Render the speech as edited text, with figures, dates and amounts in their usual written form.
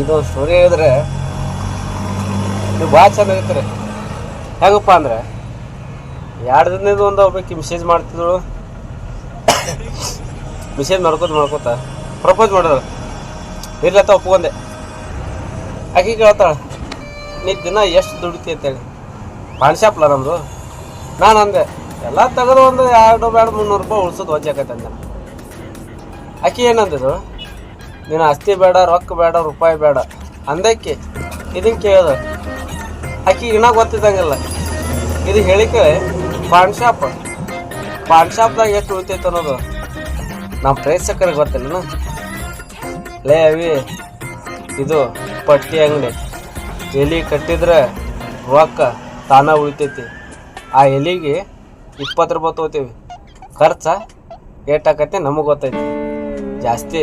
ಇದು ಸ್ಟೋರಿ ಹೇಳಿದ್ರೆ ನೀವು ಭಾಳ ಚಂದ ಹೇಳ್ತಾರೆ. ಹೆಂಗಪ್ಪ ಅಂದ್ರೆ 2 ದಿನದ ಒಂದು ಒಬ್ಬಾಕಿ ಮೆಸೇಜ್ ಮಾಡ್ತಿದ್ರು. ಮೆಸೇಜ್ ಮಾಡ್ಕೋತ ಪ್ರಪೋಸ್ ಮಾಡಿದ್ರು. ಇರ್ಲತ್ತ ಒಪ್ಕೊಂಡೆ. ಆಕೆ ಕೇಳ್ತಾಳ, ನೀ ದಿನ ಎಷ್ಟು ದುಡಿತಿ ಅಂತೇಳಿ. ಪಾನ್ ಶಾಪ್ಲ ನಮ್ಮದು. ನಾನು ಅಂದೆ, ಎಲ್ಲ ತೆಗೆದು ಒಂದು 200 ಬೇಡ 300 ರೂಪಾಯಿ ಉಳ್ಸೋದು ವಜ್ಜಾಕೈತೆ ಅಂದೆ. ಆಕೆ ಏನಂದಿದ್ರು, ನೀನು ಆಸ್ತಿ ಬೇಡ, ರೊಕ್ಕ ಬೇಡ, ರೂಪಾಯಿ ಬೇಡ ಅಂದಕ್ಕೆ ಇದನ್ನು ಕೇಳ್ದ. ಆಕೆ ಇನ್ನೂ ಗೊತ್ತಿದ್ದಂಗಿಲ್ಲ ಇದು ಹೇಳಿಕೆ. ಪಾನ್ ಶಾಪ್ದಾಗ ಎಷ್ಟು ಉಳಿತೈತೆ ಅನ್ನೋದು ನಮ್ಮ ಪ್ರೇಕ್ಷಕರಿಗೆ ಗೊತ್ತಿಲ್ಲ. ಲೇ ಅವಿ, ಇದು ಪಟ್ಟಿ ಅಂಗಡಿ. ಎಲೆ ಕಟ್ಟಿದ್ರೆ ರೊಕ್ಕ ತಾನ ಉಳಿತೈತಿ. ಆ ಎಲೆಗೆ 20 ರೂಪಾಯಿ ತೊಗೋತೀವಿ. ಖರ್ಚು ಏಟಾಕೈತಿ ನಮಗೆ ಗೊತ್ತೈತಿ. ಜಾಸ್ತಿ